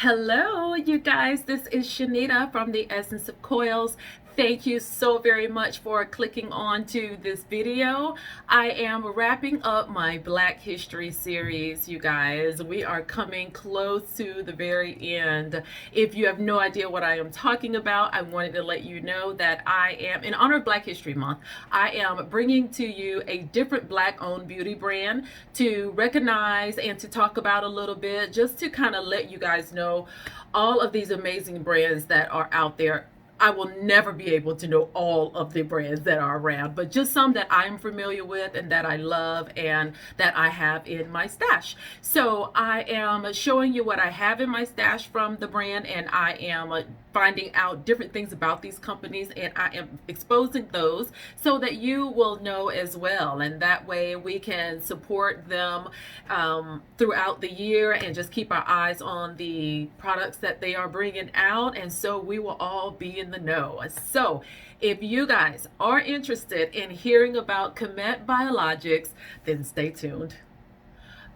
Hello, you guys. This is Shanita from the Essence of Coils. Thank you so very much for clicking on to this video. I am wrapping up my Black History series, you guys. We are coming close to the very end. If you have no idea what I am talking about, I wanted to let you know that I am, in honor of Black History Month, I am bringing to you a different Black-owned beauty brand to recognize and to talk about a little bit, just to kind of let you guys know all of these amazing brands that are out there. I will never be able to know all of the brands that are around, but just some that I'm familiar with and that I love and that I have in my stash. So I am showing you what I have in my stash from the brand, and I am finding out different things about these companies, and I am exposing those so that you will know as well, and that way we can support them throughout the year and just keep our eyes on the products that they are bringing out, and so we will all be in the know. So if you guys are interested in hearing about Qhemet Biologics, then stay tuned.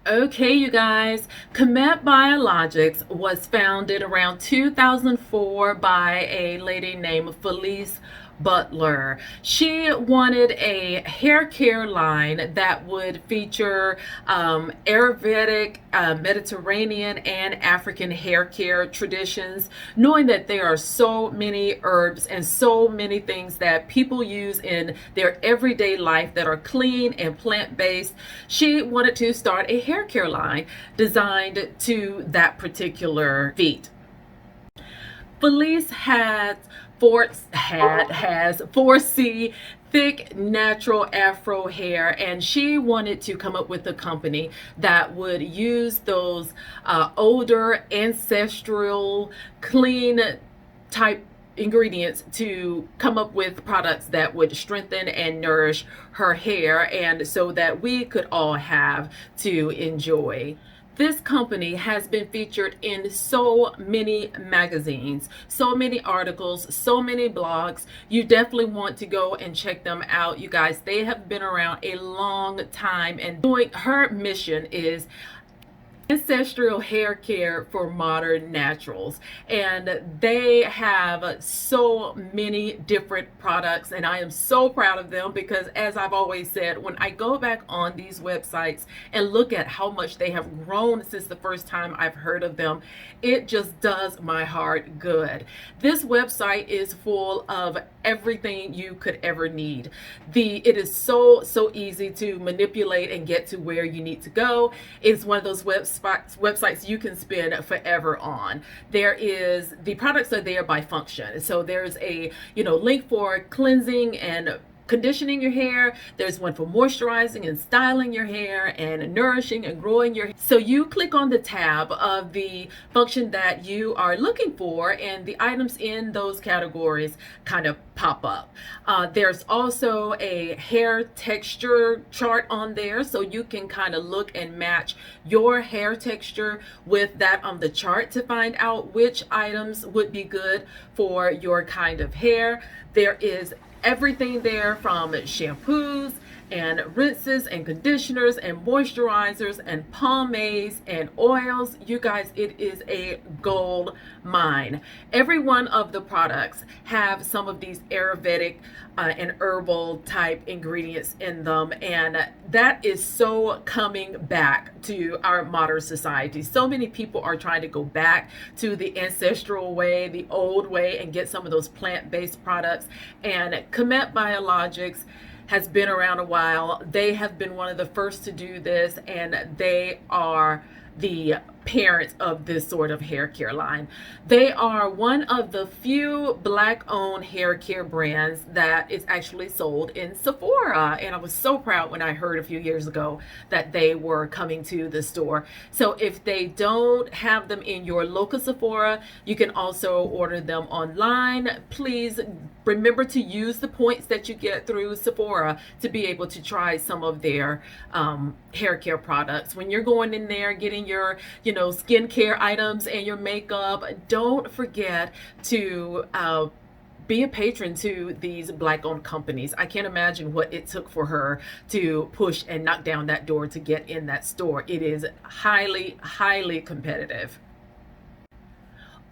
Okay, you guys, Qhemet Biologics was founded around 2004 by a lady named Felice Butler. She wanted a hair care line that would feature Ayurvedic, Mediterranean, and African hair care traditions, knowing that there are so many herbs and so many things that people use in their everyday life that are clean and plant-based. She wanted to start a hair care line designed to that particular feat. Felice has 4C thick natural afro hair, and she wanted to come up with a company that would use those older ancestral clean type ingredients to come up with products that would strengthen and nourish her hair, and so that we could all have to enjoy. This company has been featured in so many magazines, so many articles, so many blogs. You definitely want to go and check them out, you guys. They have been around a long time, and her mission is ancestral hair care for modern naturals, and they have so many different products, and I am so proud of them because, as I've always said, when I go back on these websites and look at how much they have grown since the first time I've heard of them, it just does my heart good. This website is full of everything you could ever need. It is so easy to manipulate and get to where you need to go. It's one of those websites you can spend forever on. The products are there by function. So there's a link for cleansing and conditioning your hair. There's one for moisturizing and styling your hair and nourishing and growing your hair. So you click on the tab of the function that you are looking for, and the items in those categories kind of pop up. There's also a hair texture chart on there, so you can kind of look and match your hair texture with that on the chart to find out which items would be good for your kind of hair. There is everything there, from shampoos and rinses and conditioners and moisturizers and pomades and oils. You guys, it is a gold mine. Every one of the products have some of these Ayurvedic and herbal type ingredients in them, and that is so coming back to our modern society. So many people are trying to go back to the ancestral way, the old way, and get some of those plant-based products. And Qhemet Biologics has been around a while. They have been one of the first to do this, and they are the parents of this sort of hair care line. They are one of the few Black-owned hair care brands that is actually sold in Sephora, and I was so proud when I heard a few years ago that they were coming to the store. So if they don't have them in your local Sephora, you can also order them online. Please remember to use the points that you get through Sephora to be able to try some of their hair care products. When you're going in there getting your skincare items and your makeup, don't forget to be a patron to these Black-owned companies. I can't imagine what it took for her to push and knock down that door to get in that store. It is highly competitive.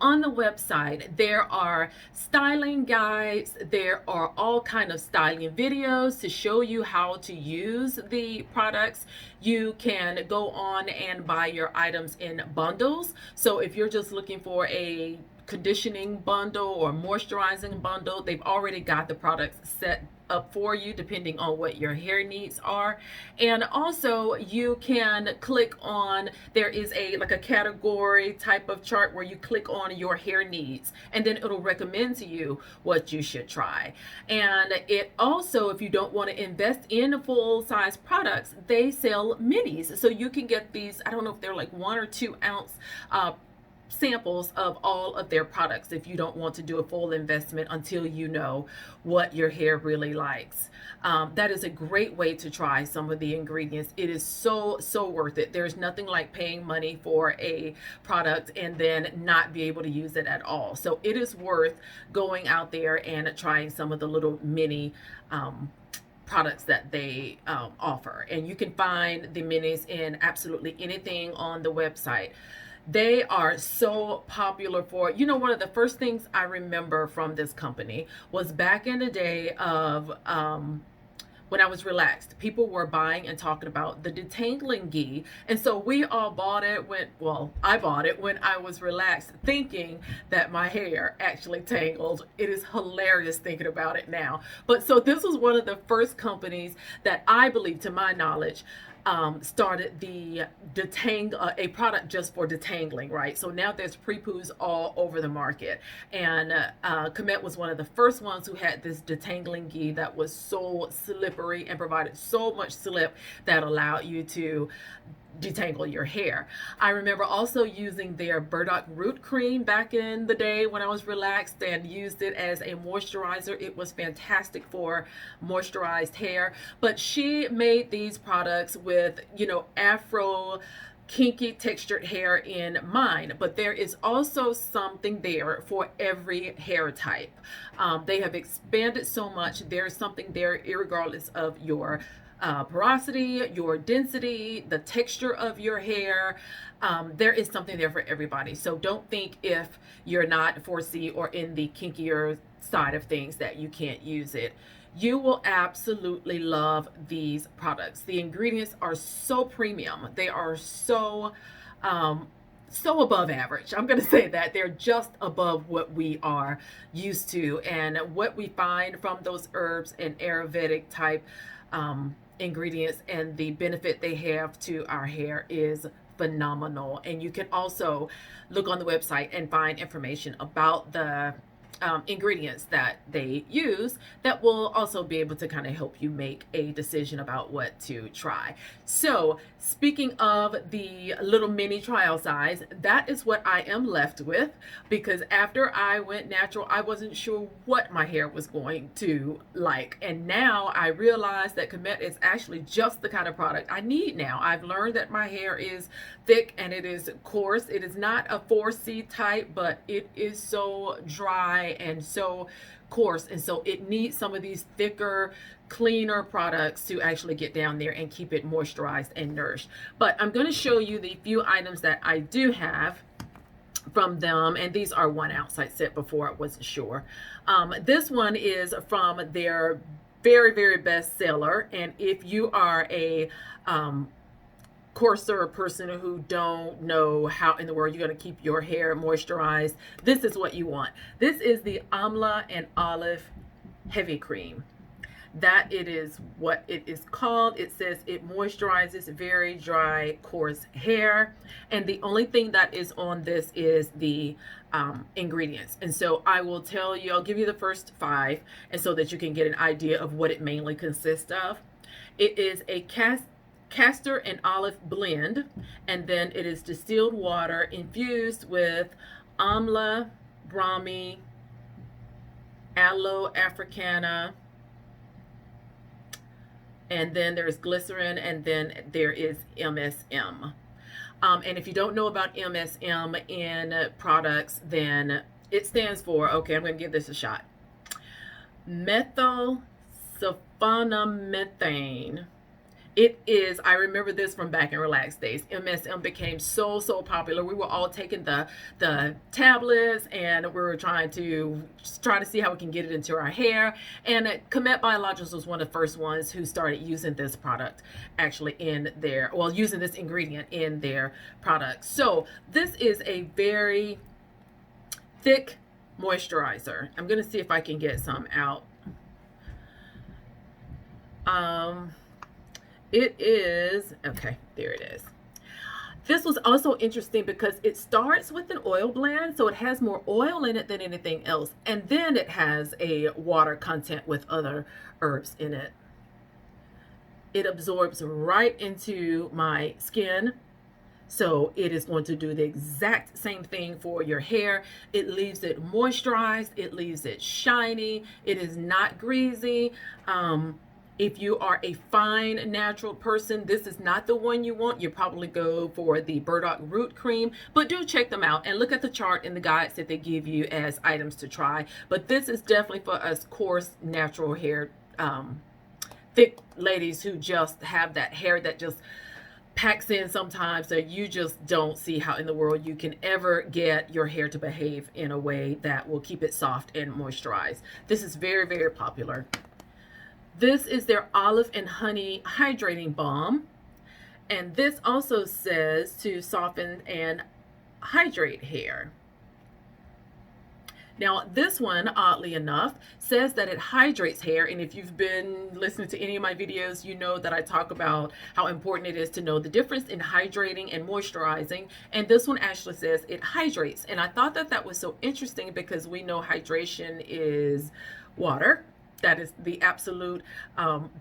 On the website, there are styling guides, there are all kind of styling videos to show you how to use the products. You can go on and buy your items in bundles. So if you're just looking for a conditioning bundle or moisturizing bundle, they've already got the products set up for you depending on what your hair needs are. And also you can click on, there is a like a category type of chart where you click on your hair needs, and then it'll recommend to you what you should try. And it also, if you don't want to invest in full size products, they sell minis, so you can get these, I don't know if they're like 1 or 2 ounce samples of all of their products if you don't want to do a full investment until you know what your hair really likes. That is a great way to try some of the ingredients. It is so worth it. There's nothing like paying money for a product and then not be able to use it at all. So it is worth going out there and trying some of the little mini products that they offer. And you can find the minis in absolutely anything on the website. They are so popular for, one of the first things I remember from this company was back in the day of when I was relaxed. People were buying and talking about the detangling ghee. And so we all bought it I bought it when I was relaxed, thinking that my hair actually tangled. It is hilarious thinking about it now. But so this was one of the first companies that I believe, to my knowledge, started the a product just for detangling, right? So now there's pre-poos all over the market, and Qhemet was one of the first ones who had this detangling ghee that was so slippery and provided so much slip that allowed you to detangle your hair. I remember also using their burdock root cream back in the day when I was relaxed, and used it as a moisturizer. It was fantastic for moisturized hair. But she made these products with, afro kinky textured hair in mind, but there is also something there for every hair type. They have expanded so much. There's something there irregardless of your porosity, your density, the texture of your hair. There is something there for everybody. So don't think if you're not 4C or in the kinkier side of things that you can't use it. You will absolutely love these products. The ingredients are so premium. They are so above average. I'm going to say that they're just above what we are used to, and what we find from those herbs and Ayurvedic type ingredients and the benefit they have to our hair is phenomenal. And you can also look on the website and find information about the ingredients that they use that will also be able to kind of help you make a decision about what to try. So speaking of the little mini trial size, that is what I am left with, because after I went natural, I wasn't sure what my hair was going to like. And now I realize that Qhemet is actually just the kind of product I need now. I've learned that my hair is thick and it is coarse. It is not a 4C type, but it is so dry and so coarse, and so it needs some of these thicker, cleaner products to actually get down there and keep it moisturized and nourished. But I'm going to show you the few items that I do have from them, and these are 1 ounce. I said before I wasn't sure. This one is from their very best seller, and if you are a coarser person who don't know how in the world you're going to keep your hair moisturized, this is what you want. This is the Amla and Olive Heavy Cream. That it is what it is called. It says it moisturizes very dry, coarse hair. And the only thing that is on this is the ingredients. And so I will tell you, I'll give you the first 5, and so that you can get an idea of what it mainly consists of. It is a castor and olive blend, and then it is distilled water infused with amla, brahmi, aloe africana, and then there's glycerin, and then there is MSM. And if you don't know about MSM in products, then it stands for, okay, I'm going to give this a shot, methyl sulfonamethane. It is. I remember this from back in relaxed days. MSM became so popular. We were all taking the tablets, and we were trying to see how we can get it into our hair. And Qhemet Biologics was one of the first ones who started using this product actually in their, well, using this ingredient in their products. So this is a very thick moisturizer. I'm gonna see if I can get some out. It is, okay, there it is. This was also interesting because it starts with an oil blend, so it has more oil in it than anything else. And then it has a water content with other herbs in it. It absorbs right into my skin. So it is going to do the exact same thing for your hair. It leaves it moisturized. It leaves it shiny. It is not greasy. If you are a fine natural person, this is not the one you want. You probably go for the burdock root cream, but do check them out and look at the chart and the guides that they give you as items to try. But this is definitely for us coarse natural hair, thick ladies who just have that hair that just packs in sometimes, so you just don't see how in the world you can ever get your hair to behave in a way that will keep it soft and moisturized. This is very popular. This is their olive and honey hydrating balm, and this also says to soften and hydrate hair. Now, this one, oddly enough, says that it hydrates hair. And if you've been listening to any of my videos, you know that I talk about how important it is to know the difference in hydrating and moisturizing. And this one actually says it hydrates. And I thought that that was so interesting because we know hydration is water. That is the absolute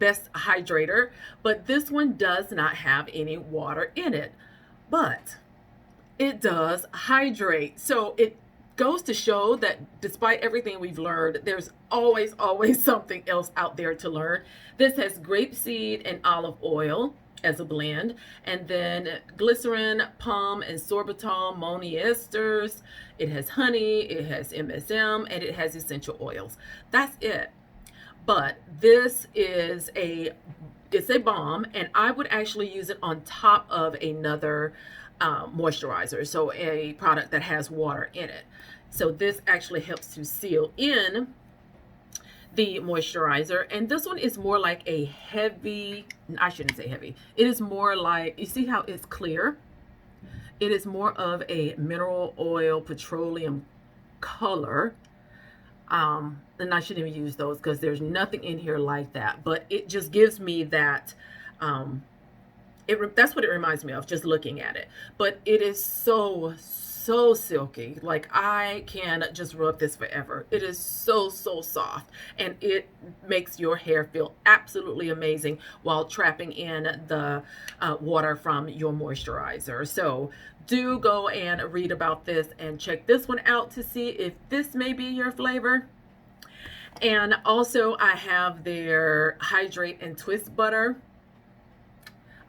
best hydrator. But this one does not have any water in it. But it does hydrate. So it goes to show that despite everything we've learned, there's always something else out there to learn. This has grapeseed and olive oil as a blend, and then glycerin, palm, and sorbitol monoesters. It has honey, it has MSM, and it has essential oils. That's it. But this is it's a balm, and I would actually use it on top of another moisturizer, so a product that has water in it. So this actually helps to seal in the moisturizer, and this one is more like a heavy, I shouldn't say heavy, it is more like, you see how it's clear? It is more of a mineral oil petroleum color. And I shouldn't even use those because there's nothing in here like that, but it just gives me that that's what it reminds me of just looking at it. But it is so silky. Like, I can just rub this forever. It is so soft, and it makes your hair feel absolutely amazing while trapping in the water from your moisturizer. So do go and read about this and check this one out to see if this may be your flavor. And also I have their Hydrate and Twist butter.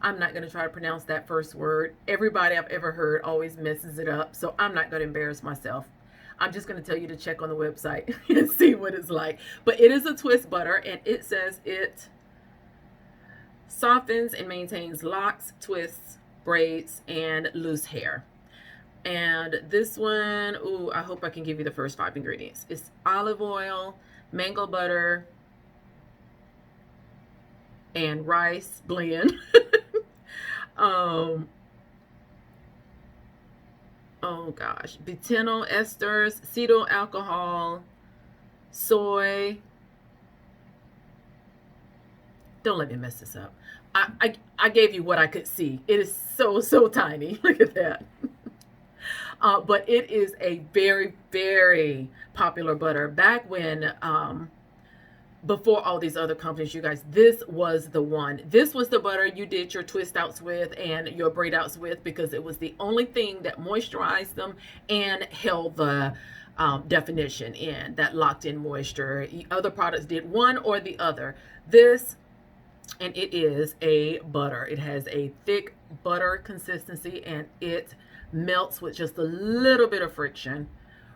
I'm not going to try to pronounce that first word. Everybody I've ever heard always messes it up, so I'm not going to embarrass myself. I'm just going to tell you to check on the website and see what it's like. But it is a twist butter, and it says it softens and maintains locks, twists, braids, and loose hair. And this one, ooh, I hope I can give you the first 5 ingredients. It's olive oil, mango butter, and rice blend. Oh gosh, butynyl esters, cetyl alcohol, soy. Don't let me mess this up. I gave you what I could see. It is so tiny. Look at that. But it is a very popular butter. Back when before all these other companies, you guys, this was the one. This was the butter you did your twist outs with and your braid outs with, because it was the only thing that moisturized them and held the definition in, that locked in moisture. Other products did one or the other. This, and it is a butter. It has a thick butter consistency, and it melts with just a little bit of friction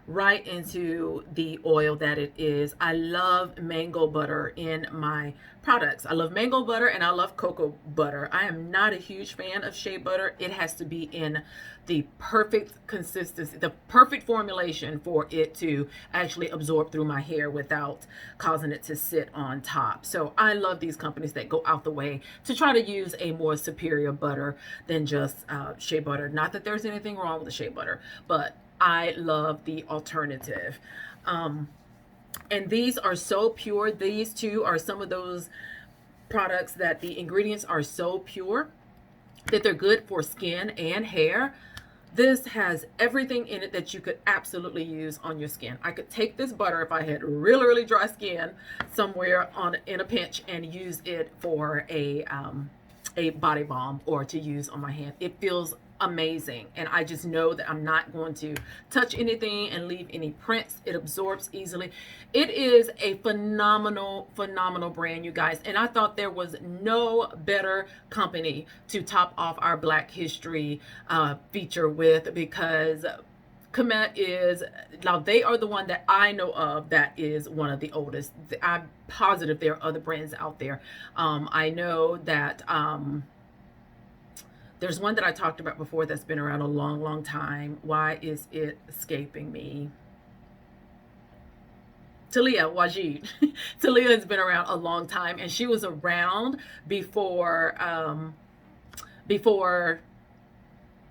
right into the oil that it is. I love mango butter in my products. I love mango butter and I love cocoa butter. I am not a huge fan of shea butter. It has to be in the perfect consistency, the perfect formulation for it to actually absorb through my hair without causing it to sit on top. So I love these companies that go out the way to try to use a more superior butter than just shea butter. Not that there's anything wrong with the shea butter, but I love the alternative. And these are so pure. These two are some of those products that the ingredients are so pure that they're good for skin and hair. This has everything in it that you could absolutely use on your skin. I could take this butter if I had really, really dry skin somewhere in a pinch and use it for a body balm or to use on my hand. It feels amazing, and I just know that I'm not going to touch anything and leave any prints. It absorbs easily. It is a phenomenal brand, you guys, and I thought there was no better company to top off our Black History feature with, because Qhemet is, now they are the one that I know of that is one of the oldest. I'm positive there are other brands out there. I know that there's one that I talked about before that's been around a long time. Why is it escaping me? Talia Wajid. Talia has been around a long time, and she was around before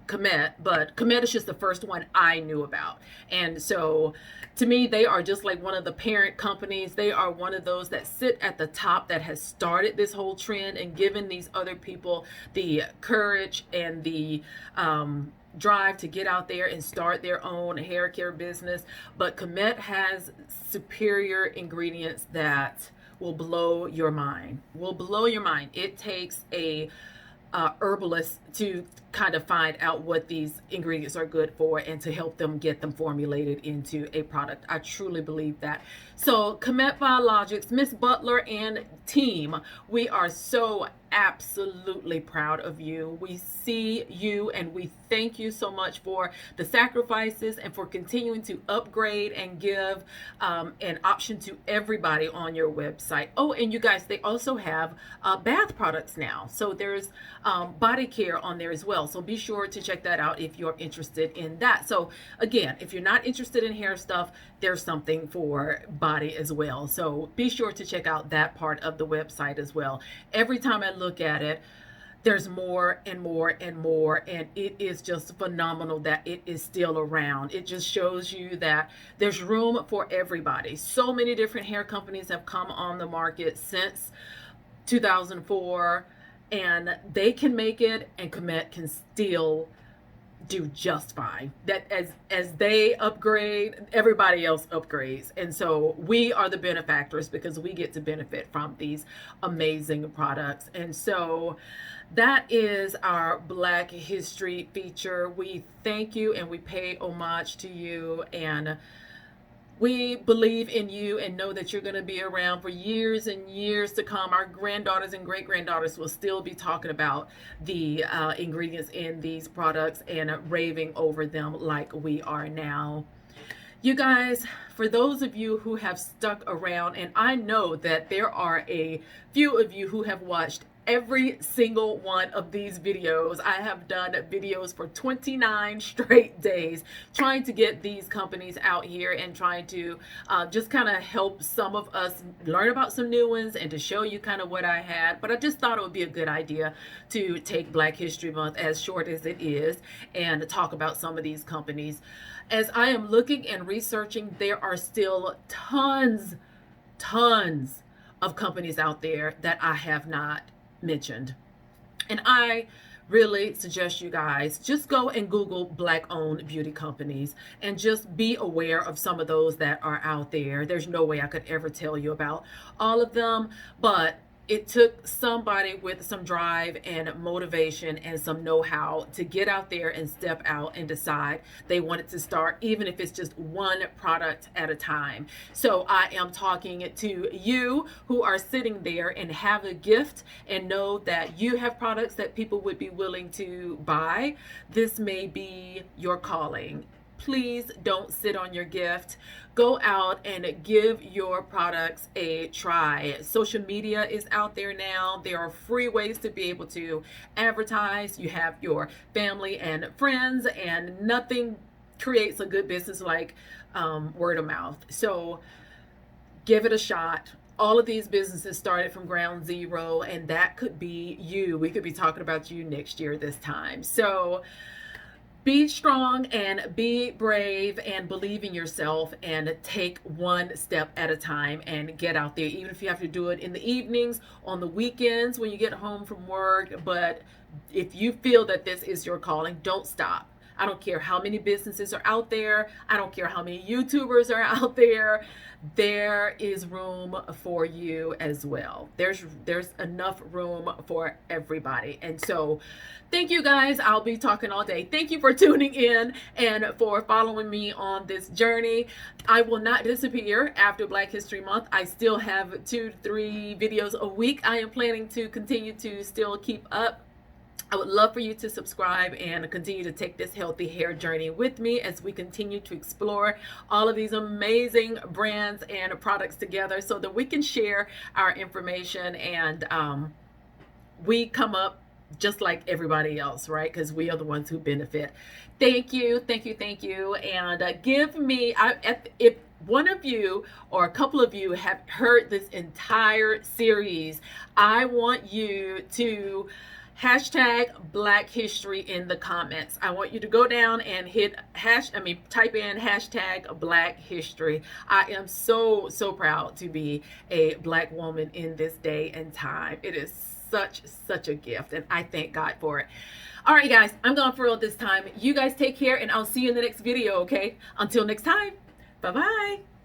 Qhemet, but Qhemet is just the first one I knew about. And so to me, they are just like one of the parent companies. They are one of those that sit at the top that has started this whole trend and given these other people the courage and the drive to get out there and start their own hair care business. But Qhemet has superior ingredients that will blow your mind. Will blow your mind. It takes a herbalist to kind of find out what these ingredients are good for and to help them get them formulated into a product. I truly believe that. So Qhemet Biologics, Miss Butler and team, we are so absolutely proud of you. We see you and we thank you so much for the sacrifices and for continuing to upgrade and give an option to everybody on your website. Oh, and you guys, they also have bath products now. So there's body care on there as well. So be sure to check that out if you're interested in that. So again, if you're not interested in hair stuff, there's something for body as well. So be sure to check out that part of the website as well. Every time I look at it, there's more and more and more, and it is just phenomenal that it is still around. It just shows you that there's room for everybody. So many different hair companies have come on the market since 2004, and they can make it, and Qhemet can still do just fine. That as they upgrade, everybody else upgrades, and so we are the benefactors because we get to benefit from these amazing products. And so that is our Black History feature. We thank you and we pay homage to you, and we believe in you and know that you're going to be around for years and years to come. Our granddaughters and great-granddaughters will still be talking about the ingredients in these products and raving over them like we are now. You guys, for those of you who have stuck around, and I know that there are a few of you who have watched every single one of these videos. I have done videos for 29 straight days trying to get these companies out here and trying to just kind of help some of us learn about some new ones and to show you kind of what I had. But I just thought it would be a good idea to take Black History Month, as short as it is, and talk about some of these companies. As I am looking and researching, there are still tons of companies out there that I have not mentioned. And I really suggest you guys just go and Google Black-owned beauty companies and just be aware of some of those that are out there. There's no way I could ever tell you about all of them, but it took somebody with some drive and motivation and some know-how to get out there and step out and decide they wanted to start, even if it's just one product at a time. So I am talking to you who are sitting there and have a gift and know that you have products that people would be willing to buy. This may be your calling. please don't sit on your gift. Go out and give your products a try. Social media is out there now. There are free ways to be able to advertise. You have your family and friends, and nothing creates a good business like word of mouth. So give it a shot. All of these businesses started from ground zero, and that could be you. We could be talking about you next year this time. So be strong and be brave and believe in yourself and take one step at a time and get out there, even if you have to do it in the evenings, on the weekends when you get home from work. But if you feel that this is your calling, don't stop. I don't care how many businesses are out there. I don't care how many YouTubers are out there. There is room for you as well. There's enough room for everybody. And so thank you guys. I'll be talking all day. Thank you for tuning in and for following me on this journey. I will not disappear after Black History Month. I still have 2 to 3 videos a week. I am planning to continue to still keep up. I would love for you to subscribe and continue to take this healthy hair journey with me as we continue to explore all of these amazing brands and products together so that we can share our information and we come up just like everybody else, right? Because we are the ones who benefit. Thank you, thank you, thank you. And give me, if one of you or a couple of you have heard this entire series, I want you to hashtag Black History in the comments. I want you to go down and type in hashtag Black History. I am so proud to be a Black woman in this day and time. It is such a gift, and I thank God for it. All right, guys, I'm gone for real this time. You guys take care, and I'll see you in the next video, okay? Until next time, bye-bye.